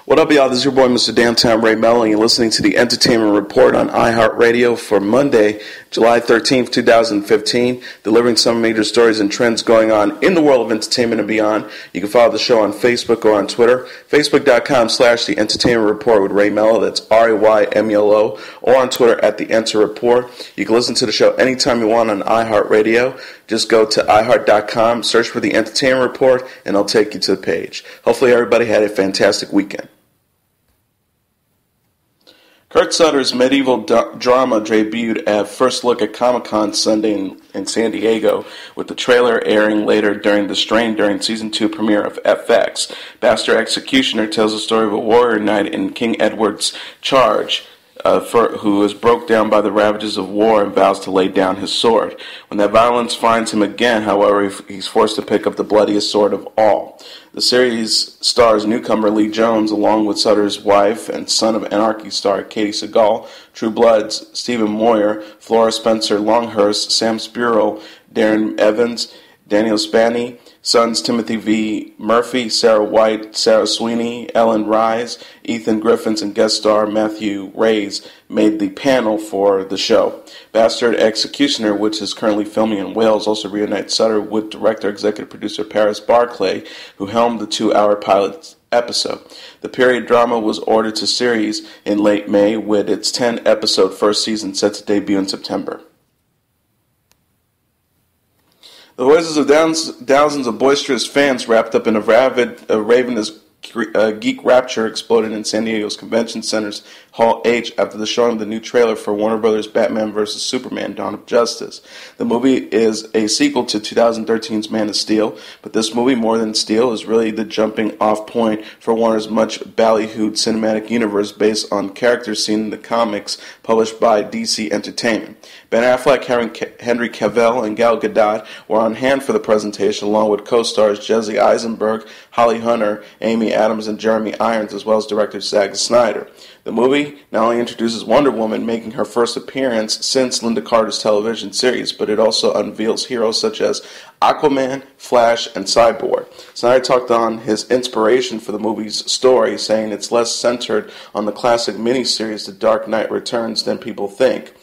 What up, y'all? This is your boy, Mr. Downtown Ray Melo, and you're listening to the Entertainment Report on iHeartRadio for Monday, July 13th, 2015, delivering some major stories and trends going on in the world of entertainment and beyond. You can follow the show on Facebook or on Twitter, facebook.com/The Entertainment Report with Ray Melo, that's RAYMELO, or on Twitter at The Enter Report. You can listen to the show anytime you want on iHeartRadio. Just go to iHeart.com, search for The Entertainment Report, and it'll take you to the page. Hopefully everybody had a fantastic weekend. Kurt Sutter's medieval drama debuted at First Look at Comic-Con Sunday in San Diego, with the trailer airing later during the Strain during Season 2 premiere of FX. Bastard Executioner tells the story of a warrior knight in King Edward's charge, who is broke down by the ravages of war and vows to lay down his sword. When that violence finds him again, however, he's forced to pick up the bloodiest sword of all. The series stars newcomer Lee Jones, along with Sutter's wife and Son of Anarchy star Katie Sagal, True Bloods Stephen Moyer, Flora Spencer Longhurst, Sam Spurrill, Darren Evans, Daniel Spaney, sons Timothy V. Murphy, Sarah White, Sarah Sweeney, Ellen Rise, Ethan Griffins, and guest star Matthew Reyes made the panel for the show. Bastard Executioner, which is currently filming in Wales, also reunites Sutter with director-executive producer Paris Barclay, who helmed the 2-hour pilot episode. The period drama was ordered to series in late May, with its 10-episode first season set to debut in September. The voices of thousands of boisterous fans wrapped up in a ravenous geek rapture exploded in San Diego's Convention Center's Hall H after the showing of the new trailer for Warner Bros. Batman vs. Superman: Dawn of Justice. The movie is a sequel to 2013's Man of Steel, but this movie, more than Steel, is really the jumping off point for Warner's much ballyhooed cinematic universe based on characters seen in the comics published by DC Entertainment. Ben Affleck, Henry Cavill, and Gal Gadot were on hand for the presentation, along with co-stars Jesse Eisenberg, Holly Hunter, Amy Adams, and Jeremy Irons, as well as director Zack Snyder. The movie not only introduces Wonder Woman, making her first appearance since Linda Carter's television series, but it also unveils heroes such as Aquaman, Flash, and Cyborg. Snyder talked on his inspiration for the movie's story, saying it's less centered on the classic miniseries The Dark Knight Returns than people think.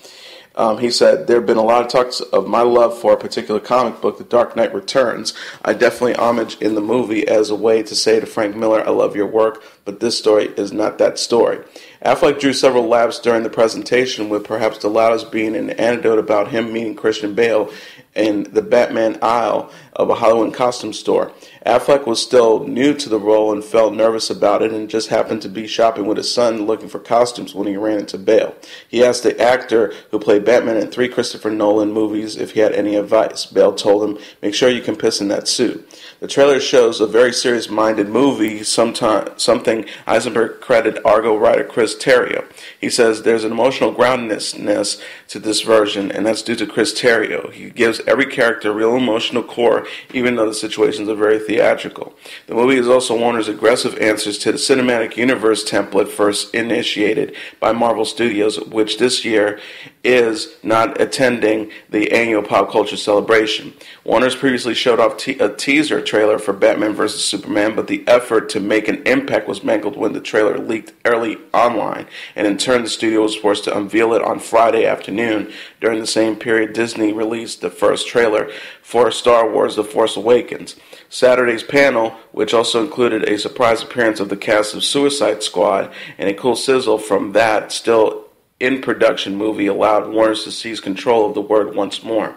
He said, there have been a lot of talks of my love for a particular comic book, The Dark Knight Returns. I definitely homage in the movie as a way to say to Frank Miller, I love your work, but this story is not that story. Affleck drew several laughs during the presentation, with perhaps the loudest being an anecdote about him meeting Christian Bale in the Batman aisle of a Hollywood costume store. Affleck was still new to the role and felt nervous about it, and just happened to be shopping with his son looking for costumes when he ran into Bale. He asked the actor who played Batman in 3 Christopher Nolan movies if he had any advice. Bale told him, make sure you can piss in that suit. The trailer shows a very serious-minded movie, something Eisenberg credited Argo writer Chris Terrio. He says there's an emotional groundedness to this version, and that's due to Chris Terrio. He gives every character a real emotional core, even though the situations are very theatrical. The movie is also Warner's aggressive answers to the cinematic universe template first initiated by Marvel Studios, which this year is not attending the annual pop culture celebration. Warner's previously showed off a teaser trailer for Batman vs. Superman, but the effort to make an impact was mangled when the trailer leaked early online, and in turn the studio was forced to unveil it on Friday afternoon. During the same period, Disney released the first trailer for Star Wars: The Force Awakens. Saturday's panel, which also included a surprise appearance of the cast of Suicide Squad and a cool sizzle from that still in production movie, allowed Warner to seize control of the word once more.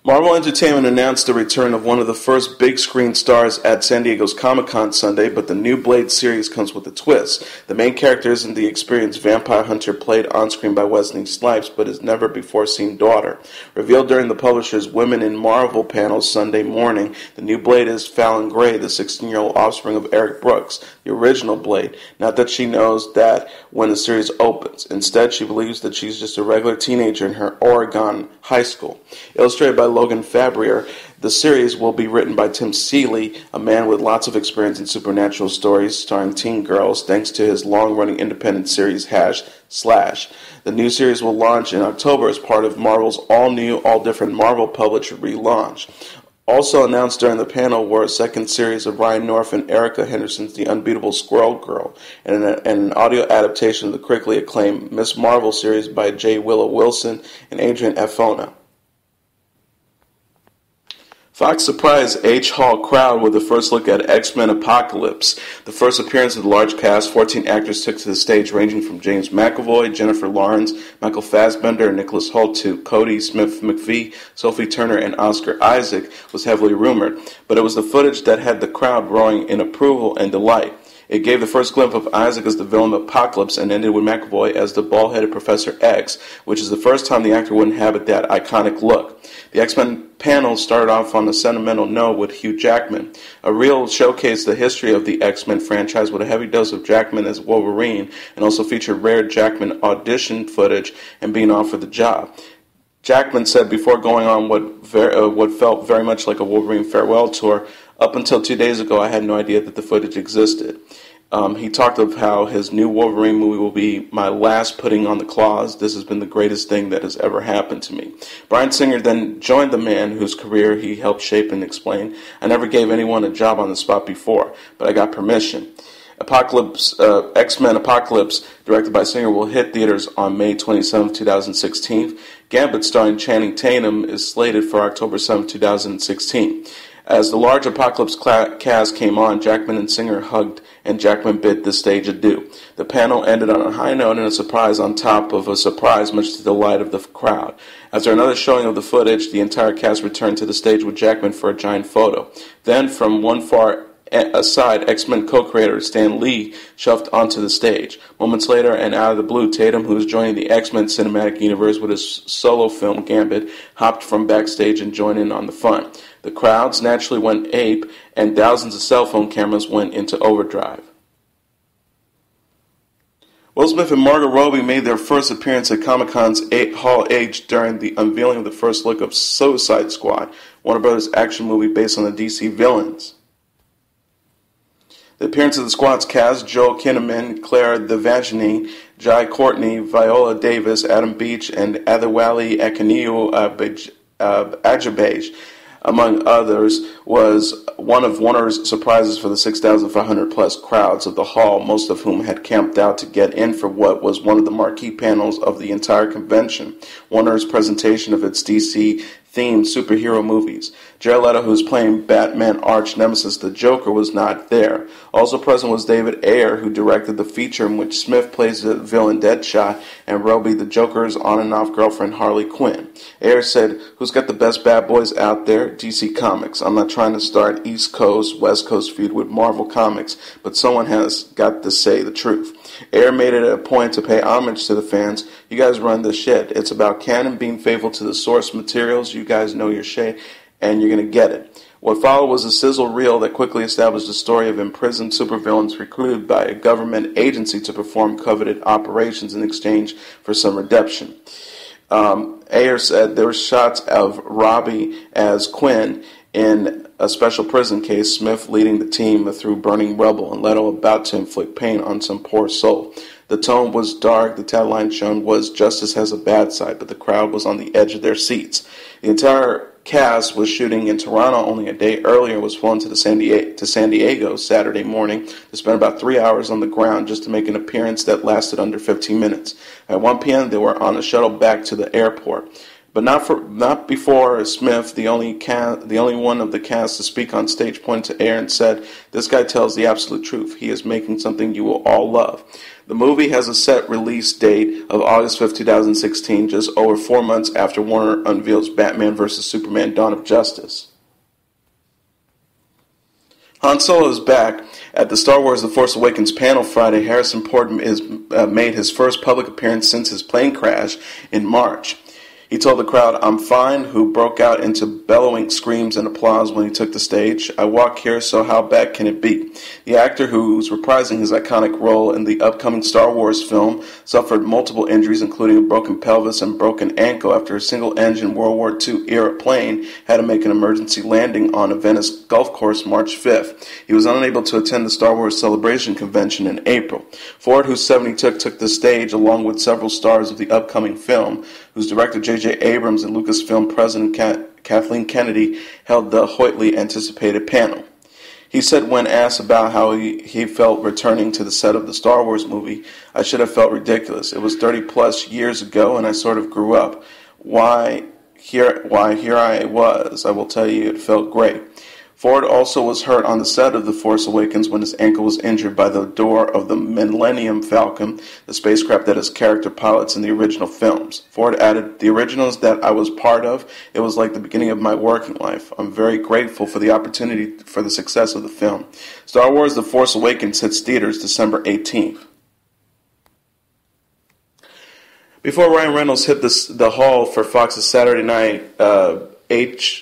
Marvel Entertainment announced the return of one of the first big-screen stars at San Diego's Comic-Con Sunday, but the new Blade series comes with a twist. The main character isn't the experienced vampire hunter played on-screen by Wesley Snipes, but his never-before-seen daughter. Revealed during the publisher's Women in Marvel panel Sunday morning, the new Blade is Fallon Gray, the 16-year-old offspring of Eric Brooks, the original Blade. Not that she knows that when the series opens. Instead, she believes that she's just a regular teenager in her Oregon high school. Illustrated by Logan Fabrier, the series will be written by Tim Seeley, a man with lots of experience in supernatural stories starring teen girls, thanks to his long-running independent series /Slash. The new series will launch in October as part of Marvel's all-new, all-different Marvel published relaunch. Also announced during the panel were a second series of Ryan North and Erica Henderson's The Unbeatable Squirrel Girl, and an audio adaptation of the critically acclaimed Miss Marvel series by J. Willow Wilson and Adrian Efona. Fox surprised H. Hall crowd with the first look at X-Men Apocalypse. The first appearance of the large cast, 14 actors took to the stage ranging from James McAvoy, Jennifer Lawrence, Michael Fassbender, and Nicholas Hoult to Cody Smith-McPhee, Sophie Turner, and Oscar Isaac, was heavily rumored. But it was the footage that had the crowd roaring in approval and delight. It gave the first glimpse of Isaac as the villain of Apocalypse and ended with McAvoy as the bald-headed Professor X, which is the first time the actor would inhabit that iconic look. The X-Men panel started off on a sentimental note with Hugh Jackman. A reel showcased the history of the X-Men franchise with a heavy dose of Jackman as Wolverine, and also featured rare Jackman audition footage and being offered the job. Jackman said before going on what felt very much like a Wolverine farewell tour, "Up until 2 days ago, I had no idea that the footage existed." He talked of how his new Wolverine movie will be my last putting on the claws. This has been the greatest thing that has ever happened to me. Bryan Singer then joined the man whose career he helped shape and explain. "I never gave anyone a job on the spot before, but I got permission." X-Men Apocalypse, directed by Singer, will hit theaters on May 27, 2016. Gambit, starring Channing Tatum, is slated for October 7, 2016. As the large Apocalypse cast came on, Jackman and Singer hugged, and Jackman bid the stage adieu. The panel ended on a high note and a surprise on top of a surprise, much to the delight of the crowd. After another showing of the footage, the entire cast returned to the stage with Jackman for a giant photo. Then, from one far aside, X-Men co-creator Stan Lee shoved onto the stage. Moments later, and out of the blue, Tatum, who was joining the X-Men cinematic universe with his solo film Gambit, hopped from backstage and joined in on the fun. The crowds naturally went ape, and thousands of cell phone cameras went into overdrive. Will Smith and Margot Robbie made their first appearance at Comic-Con's Hall H during the unveiling of the first look of Suicide Squad, Warner Bros. Action movie based on the DC villains. The appearance of the squad's cast: Joel Kinnaman, Claire Devaney, Jai Courtney, Viola Davis, Adam Beach, and Adewale Akinnuoye Ajibage, among others, was one of Warner's surprises for the 6,500-plus crowds of the hall, most of whom had camped out to get in for what was one of the marquee panels of the entire convention, Warner's presentation of its DC-themed superhero movies. Jared Leto, who was playing Batman arch-nemesis the Joker, was not there. Also present was David Ayer, who directed the feature in which Smith plays the villain Deadshot and Robbie the Joker's on-and-off girlfriend Harley Quinn. Ayer said, "Who's got the best bad boys out there? DC Comics. I'm not trying to start East Coast, West Coast feud with Marvel Comics, but someone has got to say the truth." Ayer made it a point to pay homage to the fans. "You guys run the shit. It's about canon being faithful to the source materials. You guys know your shit, and you're going to get it." What followed was a sizzle reel that quickly established the story of imprisoned supervillains recruited by a government agency to perform coveted operations in exchange for some redemption. Ayer said there were shots of Robbie as Quinn in a special prison case, Smith leading the team through burning rubble, and Leto about to inflict pain on some poor soul. The tone was dark. The tagline shown was "Justice has a bad side," but the crowd was on the edge of their seats. The entire cast was shooting in Toronto only a day earlier and was flown to San Diego Saturday morning to spend about 3 hours on the ground just to make an appearance that lasted under 15 minutes. At 1 p.m., they were on a shuttle back to the airport. But not before Smith, the only one of the cast to speak on stage, pointed to Ayer and said, "This guy tells the absolute truth. He is making something you will all love." The movie has a set release date of August 5, 2016, just over 4 months after Warner unveils Batman vs. Superman: Dawn of Justice. Han Solo is back. At the Star Wars The Force Awakens panel Friday, Harrison Ford made his first public appearance since his plane crash in March. He told the crowd, "I'm fine," who broke out into bellowing screams and applause when he took the stage. "I walk here, so how bad can it be?" The actor, who's reprising his iconic role in the upcoming Star Wars film, suffered multiple injuries, including a broken pelvis and broken ankle, after a single-engine World War II-era plane had to make an emergency landing on a Venice golf course March 5th. He was unable to attend the Star Wars Celebration convention in April. Ford, who's 72, took the stage along with several stars of the upcoming film, whose director J.J. Abrams and Lucasfilm president Kathleen Kennedy held the hotly anticipated panel. He said when asked about how he felt returning to the set of the Star Wars movie, "I should have felt ridiculous. It was 30 plus years ago and I sort of grew up. Here I was. I will tell you, it felt great." Ford also was hurt on the set of The Force Awakens when his ankle was injured by the door of the Millennium Falcon, the spacecraft that his character pilots in the original films. Ford added, "The originals that I was part of, it was like the beginning of my working life. I'm very grateful for the opportunity for the success of the film." Star Wars The Force Awakens hits theaters December 18th. Before Ryan Reynolds hit the hall for Fox's Saturday night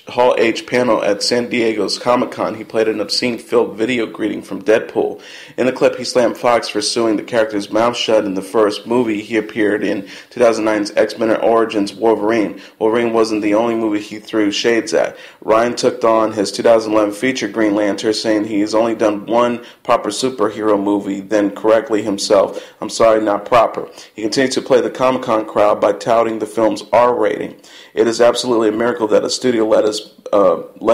Hall H panel at San Diego's Comic-Con, he played an obscene-filled video greeting from Deadpool. In the clip, he slammed Fox for suing the character's mouth shut in the first movie he appeared in, 2009's X-Men Origins Wolverine. Wolverine wasn't the only movie he threw shades at. Ryan took on his 2011 feature Green Lantern, saying he has only done one proper superhero movie, then correctly himself, "I'm sorry, not proper." He continued to play the Comic-Con crowd by touting the film's R rating. "It is absolutely a miracle that a studio let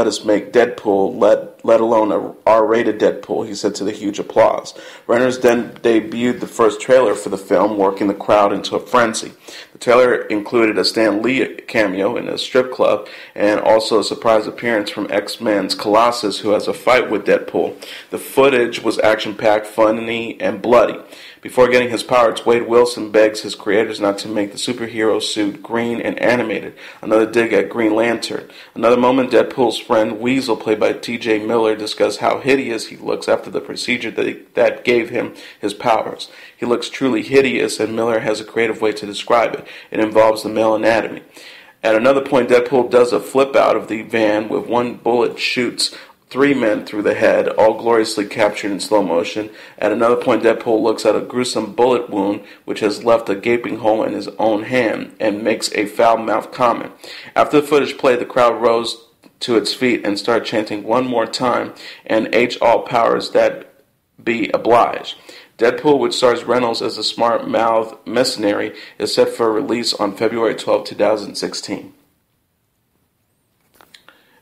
us make Deadpool, let alone a R-rated Deadpool," he said to the huge applause. Reynolds then debuted the first trailer for the film, working the crowd into a frenzy. The trailer included a Stan Lee cameo in a strip club and also a surprise appearance from X-Men's Colossus, who has a fight with Deadpool. The footage was action-packed, funny, and bloody. Before getting his powers, Wade Wilson begs his creators not to make the superhero suit green and animated. Another dig at Green Lantern. Another moment, Deadpool's friend Weasel, played by T.J. Miller, discussed how hideous he looks after the procedure that gave him his powers. He looks truly hideous, and Miller has a creative way to describe it. It involves the male anatomy. At another point, Deadpool does a flip out of the van with one bullet shoots 3 men through the head, all gloriously captured in slow motion. At another point, Deadpool looks at a gruesome bullet wound which has left a gaping hole in his own hand and makes a foul-mouthed comment. After the footage played, the crowd rose to its feet and started chanting one more time, and H all powers that be obliged. Deadpool, which stars Reynolds as a smart-mouthed mercenary, is set for release on February 12, 2016.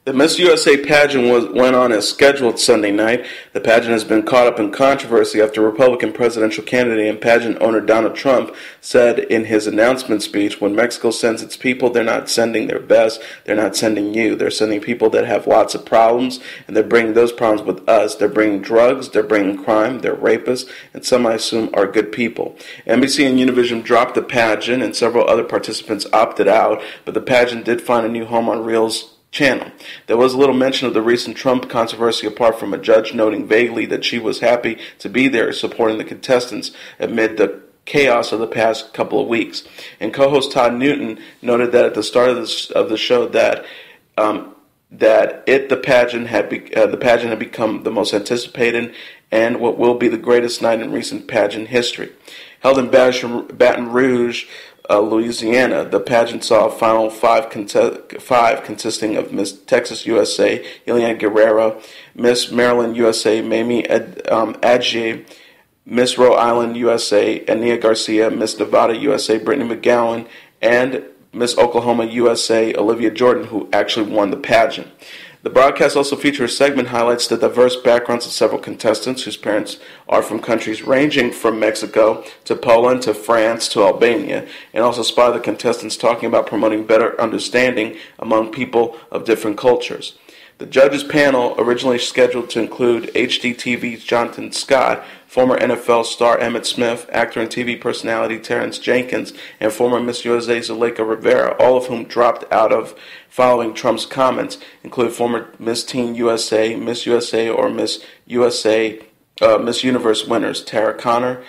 The Miss USA pageant went on as scheduled Sunday night. The pageant has been caught up in controversy after Republican presidential candidate and pageant owner Donald Trump said in his announcement speech, "When Mexico sends its people, they're not sending their best, they're not sending you. They're sending people that have lots of problems, and they're bringing those problems with us. They're bringing drugs, they're bringing crime, they're rapists, and some I assume are good people." NBC and Univision dropped the pageant, and several other participants opted out, but the pageant did find a new home on Reel's channel. There was little mention of the recent Trump controversy apart from a judge noting vaguely that she was happy to be there supporting the contestants amid the chaos of the past couple of weeks. And co-host Todd Newton noted that at the start of the show that the pageant had become the most anticipated and what will be the greatest night in recent pageant history. Held in Baton Rouge, Louisiana, the pageant saw a final five consisting of Miss Texas USA, Eliana Guerrero, Miss Maryland USA, Mamie Audigier, Miss Rhode Island USA, Ania Garcia, Miss Nevada USA, Brittany McGowan, and Miss Oklahoma USA, Olivia Jordan, who actually won the pageant. The broadcast also features a segment highlights the diverse backgrounds of several contestants whose parents are from countries ranging from Mexico to Poland to France to Albania, and also spotted the contestants talking about promoting better understanding among people of different cultures. The judges panel, originally scheduled to include HGTV's Jonathan Scott, former NFL star Emmitt Smith, actor and TV personality Terrence Jenkins, and former Miss USA Zuleika Rivera, all of whom dropped out of following Trump's comments, include former Miss Teen USA, Miss USA or Miss USA, Miss Universe winners Tara Conner,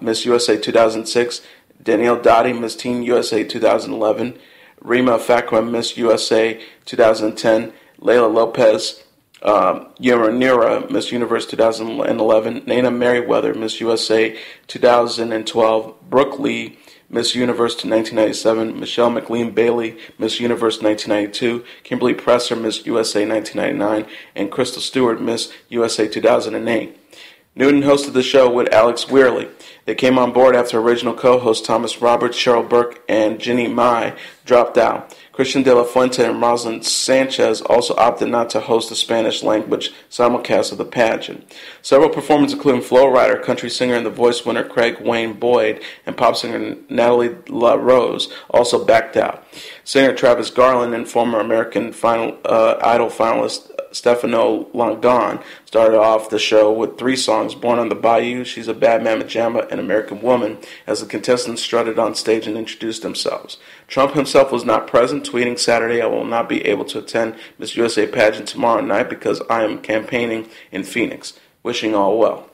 Miss USA 2006, Danielle Dottie, Miss Teen USA 2011, Rima Fakwa, Miss USA 2010, Layla Lopez, Yuranira, Miss Universe 2011, Nana Merriweather, Miss USA 2012, Brooke Lee, Miss Universe 1997, Michelle McLean Bailey, Miss Universe 1992, Kimberly Presser, Miss USA 1999, and Crystal Stewart, Miss USA 2008. Newton hosted the show with Alex Weirley. They came on board after original co-hosts Thomas Roberts, Cheryl Burke, and Ginny Mai dropped out. Christian de la Fuente and Rosalind Sanchez also opted not to host the Spanish-language simulcast of the pageant. Several performers, including Flo Rida, country singer and The Voice winner Craig Wayne Boyd, and pop singer Natalie LaRose, also backed out. Singer Travis Garland and former American Idol finalist Stefano Longon started off the show with 3 songs: Born on the Bayou, She's a Bad Mamma Jamma, and American Woman, as the contestants strutted on stage and introduced themselves. Trump himself was not present, tweeting Saturday, "I will not be able to attend Miss USA pageant tomorrow night because I am campaigning in Phoenix. Wishing all well."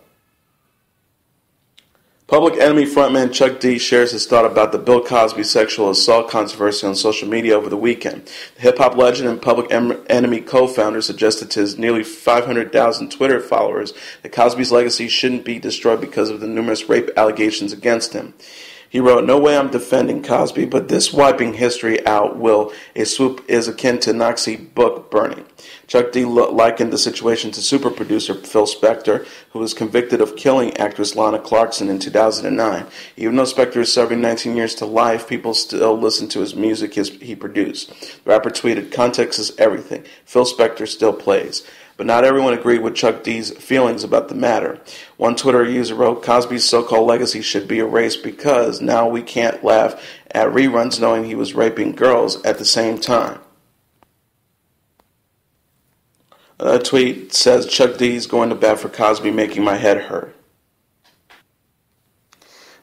Public Enemy frontman Chuck D shares his thought about the Bill Cosby sexual assault controversy on social media over the weekend. The hip-hop legend and Public Enemy co-founder suggested to his nearly 500,000 Twitter followers that Cosby's legacy shouldn't be destroyed because of the numerous rape allegations against him. He wrote, "No way I'm defending Cosby, but this wiping history out will a swoop is akin to Nazi book burning." Chuck D likened the situation to super producer Phil Spector, who was convicted of killing actress Lana Clarkson in 2009. Even though Spector is serving 19 years to life, people still listen to his music he produced. The rapper tweeted, "Context is everything. Phil Spector still plays." But not everyone agreed with Chuck D's feelings about the matter. One Twitter user wrote, "Cosby's so-called legacy should be erased because now we can't laugh at reruns knowing he was raping girls at the same time." A tweet says, "Chuck D's going to bat for Cosby, making my head hurt."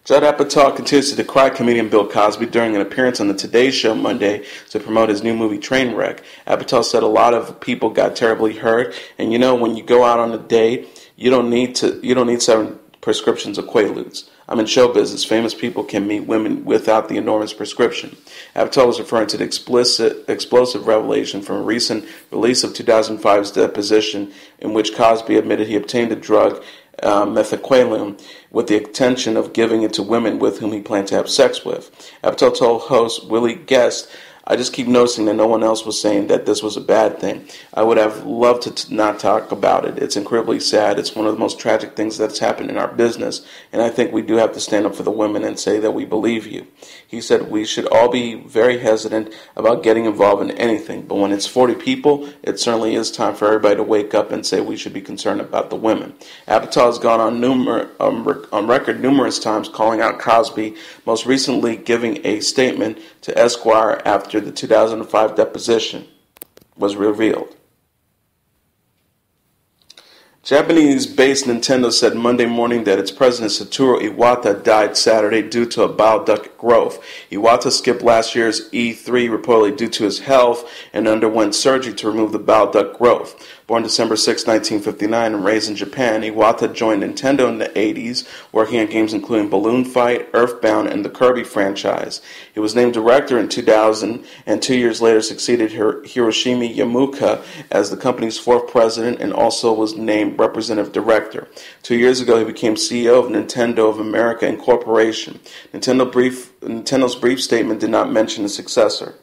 Judd Apatow continues to decry comedian Bill Cosby during an appearance on the Today Show Monday to promote his new movie Trainwreck. Apatow said a lot of people got terribly hurt, and when you go out on a date, you don't need 7 prescriptions of Quaaludes. I'm in show business. Famous people can meet women without the enormous prescription. Apatow was referring to the explosive revelation from a recent release of 2005's deposition in which Cosby admitted he obtained the drug methaqualone with the intention of giving it to women with whom he planned to have sex with. Apatow told host Willie Guest, "I just keep noticing that no one else was saying that this was a bad thing. I would have loved to not talk about it. It's incredibly sad. It's one of the most tragic things that's happened in our business, and I think we do have to stand up for the women and say that we believe you." He said, "We should all be very hesitant about getting involved in anything, but when it's 40 people, it certainly is time for everybody to wake up and say we should be concerned about the women." Apatow has gone on record numerous times calling out Cosby, most recently giving a statement to Esquire after the 2005 deposition was revealed. Japanese-based Nintendo said Monday morning that its president Satoru Iwata died Saturday due to a bile duct growth. Iwata skipped last year's E3 reportedly due to his health and underwent surgery to remove the bile duct growth. Born December 6, 1959 and raised in Japan, Iwata joined Nintendo in the 80s, working on games including Balloon Fight, Earthbound, and the Kirby franchise. He was named director in 2000 and 2 years later succeeded Hiroshima Yamuka as the company's 4th president and also was named representative director. 2 years ago, he became CEO of Nintendo of America Incorporation. Nintendo's brief statement did not mention a successor.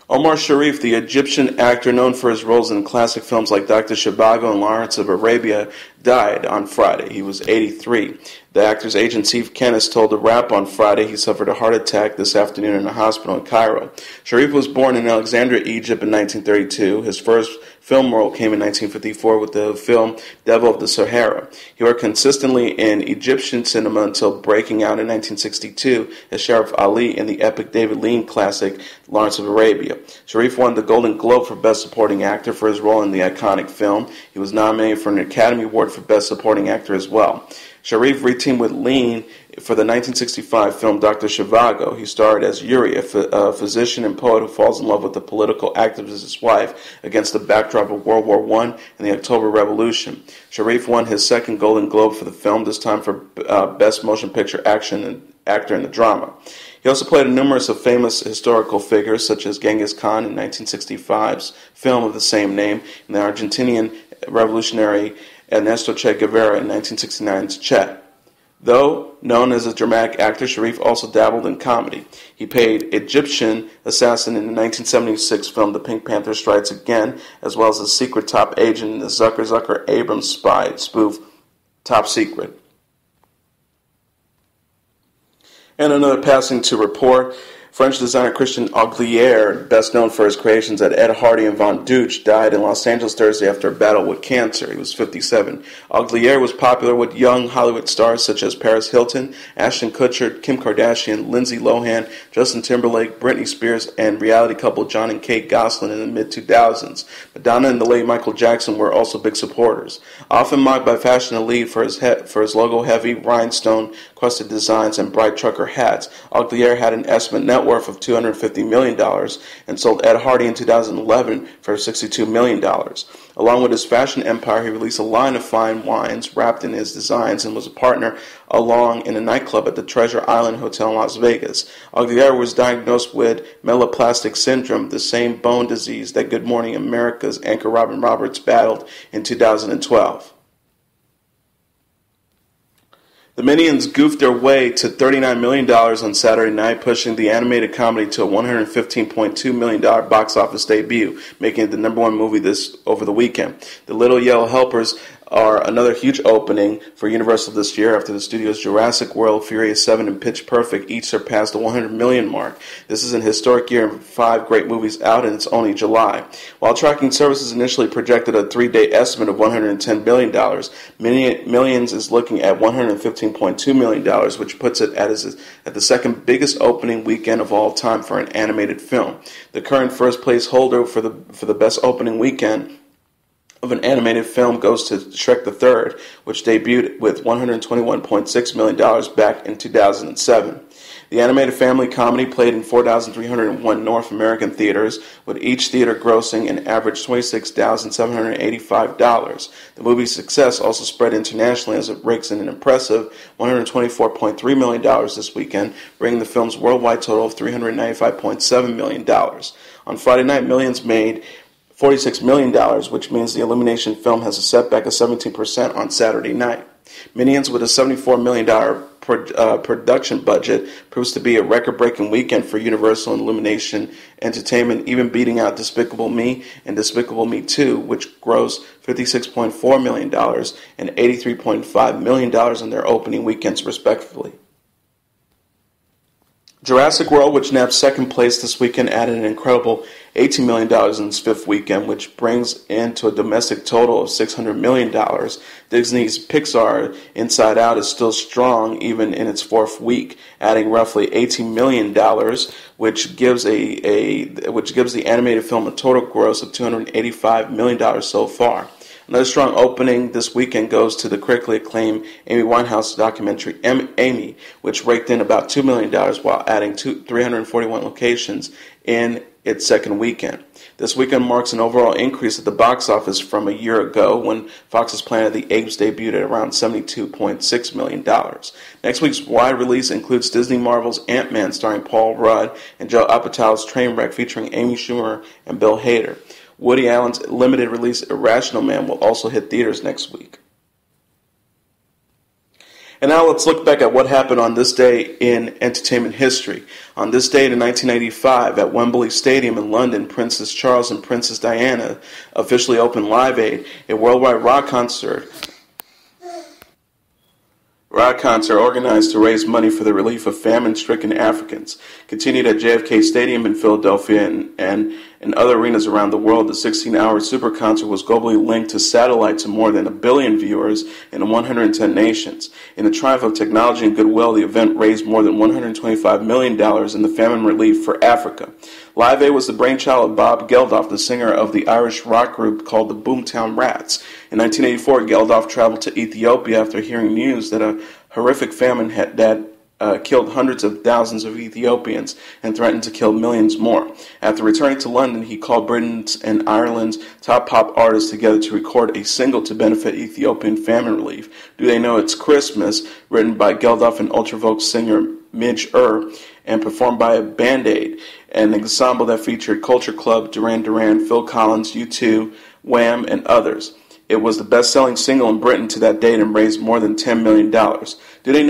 Omar Sharif, the Egyptian actor known for his roles in classic films like Dr. Zhivago and Lawrence of Arabia, died on Friday. He was 83. The actor's agent, Steve Kennis, told The Wrap on Friday he suffered a heart attack this afternoon in a hospital in Cairo. Sharif was born in Alexandria, Egypt in 1932. His first film role came in 1954 with the film Devil of the Sahara. He worked consistently in Egyptian cinema until breaking out in 1962 as Sheriff Ali in the epic David Lean classic Lawrence of Arabia. Sharif won the Golden Globe for Best Supporting Actor for his role in the iconic film. He was nominated for an Academy Award for Best Supporting Actor as well. Sharif reteamed with Lean for the 1965 film Dr. Zhivago. He starred as Yuri, a physician and poet who falls in love with the political activist's wife against the backdrop of World War I and the October Revolution. Sharif won his 2nd Golden Globe for the film, this time for Best Motion Picture Actor in the Drama. He also played numerous of famous historical figures, such as Genghis Khan in 1965's film of the same name, and the Argentinian revolutionary Ernesto Che Guevara in 1969's Che. Though known as a dramatic actor, Sharif also dabbled in comedy. He played Egyptian assassin in the 1976 film The Pink Panther Strikes Again, as well as a secret top agent in the Zucker Abrams spy spoof Top Secret. And another passing to report. French designer Christian Audigier, best known for his creations at Ed Hardy and Von Dutch, died in Los Angeles Thursday after a battle with cancer. He was 57. Audigier was popular with young Hollywood stars such as Paris Hilton, Ashton Kutcher, Kim Kardashian, Lindsay Lohan, Justin Timberlake, Britney Spears, and reality couple John and Kate Gosselin in the mid-2000s. Madonna and the late Michael Jackson were also big supporters. Often mocked by fashion elite for his logo-heavy, rhinestone-crusted designs and bright trucker hats, Audigier had an estimate net worth of $250 million and sold Ed Hardy in 2011 for $62 million. Along with his fashion empire, he released a line of fine wines wrapped in his designs and was a partner along in a nightclub at the Treasure Island Hotel in Las Vegas. Audigier was diagnosed with meloplastic syndrome, the same bone disease that Good Morning America's anchor Robin Roberts battled in 2012. The Minions goofed their way to $39 million on Saturday night, pushing the animated comedy to a $115.2 million box office debut, making it the number one movie over the weekend. The Little Yellow Helpers are another huge opening for Universal this year after the studio's Jurassic World, Furious 7, and Pitch Perfect each surpassed the 100 million mark. This is an historic year and 5 great movies out, and it's only July. While tracking services initially projected a 3-day estimate of $110 billion, Millions is looking at $115.2 million, which puts it at the second biggest opening weekend of all time for an animated film. The current first place holder for the best opening weekend of an animated film goes to Shrek the Third, which debuted with $121.6 million back in 2007. The animated family comedy played in 4,301 North American theaters, with each theater grossing an average $26,785. The movie's success also spread internationally as it rakes in an impressive $124.3 million this weekend, bringing the film's worldwide total of $395.7 million. On Friday night, Millions made $46 million, which means the Illumination film has a setback of 17% on Saturday night. Minions, with a $74 million production budget, proves to be a record-breaking weekend for Universal and Illumination Entertainment, even beating out Despicable Me and Despicable Me 2, which grossed $56.4 million and $83.5 million in their opening weekends, respectively. Jurassic World, which nabbed second place this weekend, added an incredible $18 million in its fifth weekend, which brings in to a domestic total of $600 million. Disney's Pixar Inside Out is still strong even in its fourth week, adding roughly $18 million, which gives the animated film a total gross of $285 million so far. Another strong opening this weekend goes to the critically acclaimed Amy Winehouse documentary Amy, which raked in about $2 million while adding 341 locations in its second weekend. This weekend marks an overall increase at the box office from a year ago when Fox's Planet of the Apes debuted at around $72.6 million. Next week's wide release includes Disney Marvel's Ant-Man starring Paul Rudd and Judd Apatow's Trainwreck featuring Amy Schumer and Bill Hader. Woody Allen's limited release Irrational Man will also hit theaters next week. And now let's look back at what happened on this day in entertainment history. On this date in 1985, at Wembley Stadium in London, Princess Charles and Princess Diana officially opened Live Aid, a worldwide rock concert organized to raise money for the relief of famine-stricken Africans. Continued at JFK Stadium in Philadelphia and in other arenas around the world, the 16-hour super concert was globally linked to satellite to more than 1 billion viewers in 110 nations. In a triumph of technology and goodwill, the event raised more than $125 million in the famine relief for Africa. Live Aid was the brainchild of Bob Geldof, the singer of the Irish rock group called the Boomtown Rats. In 1984, Geldof traveled to Ethiopia after hearing news that a horrific famine had killed hundreds of thousands of Ethiopians and threatened to kill millions more. After returning to London, he called Britain's and Ireland's top pop artists together to record a single to benefit Ethiopian famine relief. Do They Know It's Christmas, written by Geldof and Ultravox singer Midge and performed by Band-Aid, an ensemble that featured Culture Club, Duran Duran, Phil Collins, U2, Wham, and others. It was the best-selling single in Britain to that date and raised more than $10 million. Do They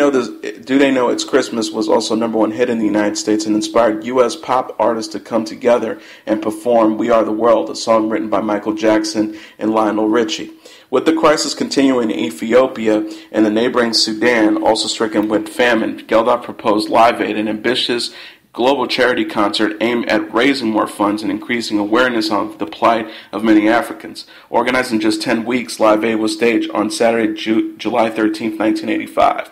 Know It's Christmas was also number one hit in the United States and inspired U.S. pop artists to come together and perform We Are the World, a song written by Michael Jackson and Lionel Richie. With the crisis continuing in Ethiopia and the neighboring Sudan, also stricken with famine, Geldof proposed Live Aid, an ambitious global charity concert aimed at raising more funds and increasing awareness of the plight of many Africans. Organized in just 10 weeks, Live Aid was staged on Saturday, July 13, 1985.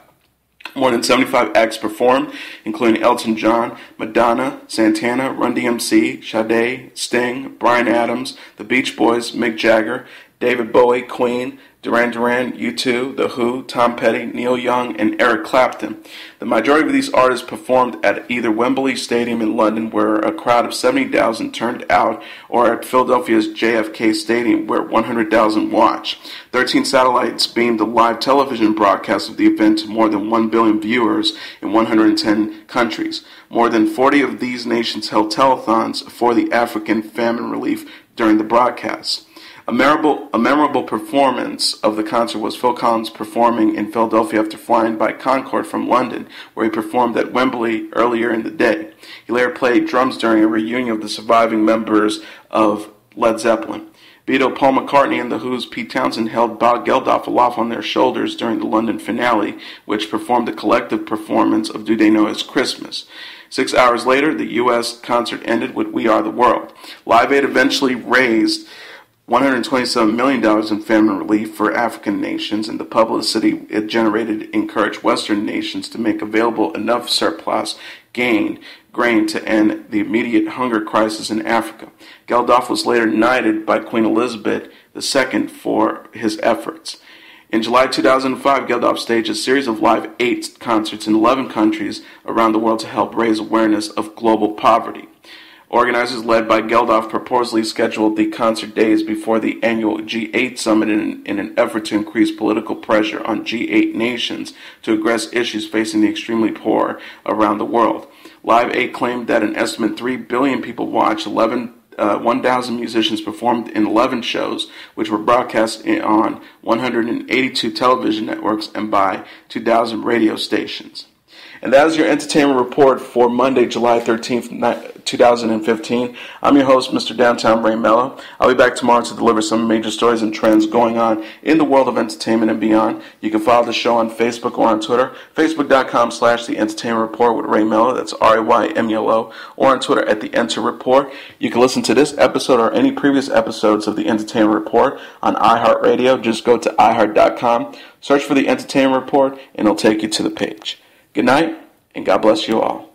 More than 75 acts performed, including Elton John, Madonna, Santana, Run DMC, Sade, Sting, Bryan Adams, The Beach Boys, Mick Jagger, David Bowie, Queen, Duran Duran, U2, The Who, Tom Petty, Neil Young, and Eric Clapton. The majority of these artists performed at either Wembley Stadium in London, where a crowd of 70,000 turned out, or at Philadelphia's JFK Stadium, where 100,000 watched. 13 satellites beamed a live television broadcast of the event to more than 1 billion viewers in 110 countries. More than 40 of these nations held telethons for the African famine relief during the broadcast. A memorable performance of the concert was Phil Collins performing in Philadelphia after flying by Concorde from London, where he performed at Wembley earlier in the day. He later played drums during a reunion of the surviving members of Led Zeppelin. Beatle, Paul McCartney, and The Who's Pete Townsend held Bob Geldof aloft on their shoulders during the London finale, which performed a collective performance of Do They Know It's Christmas. 6 hours later, the U.S. concert ended with We Are the World. Live Aid eventually raised $127 million in famine relief for African nations, and the publicity it generated encouraged Western nations to make available enough surplus grain to end the immediate hunger crisis in Africa. Geldof was later knighted by Queen Elizabeth II for his efforts. In July 2005, Geldof staged a series of Live Aid concerts in 11 countries around the world to help raise awareness of global poverty. Organizers led by Geldof purportedly scheduled the concert days before the annual G8 summit in an effort to increase political pressure on G8 nations to address issues facing the extremely poor around the world. Live Aid claimed that an estimated 3 billion people watched. 1,000 musicians performed in 11 shows, which were broadcast on 182 television networks and by 2,000 radio stations. And that is your entertainment report for Monday, July 13th, 2015. I'm your host, Mr. Downtown Brain Melo. I'll be back tomorrow to deliver some major stories and trends going on in the world of entertainment and beyond. You can follow the show on Facebook or on Twitter, facebook.com/The Entertainment Report with Ray Melo, that's RAYMELO, or on Twitter at The Enter Report. You can listen to this episode or any previous episodes of The Entertainment Report on iHeartRadio. Just go to iHeart.com, search for The Entertainment Report, and it'll take you to the page. Good night, and God bless you all.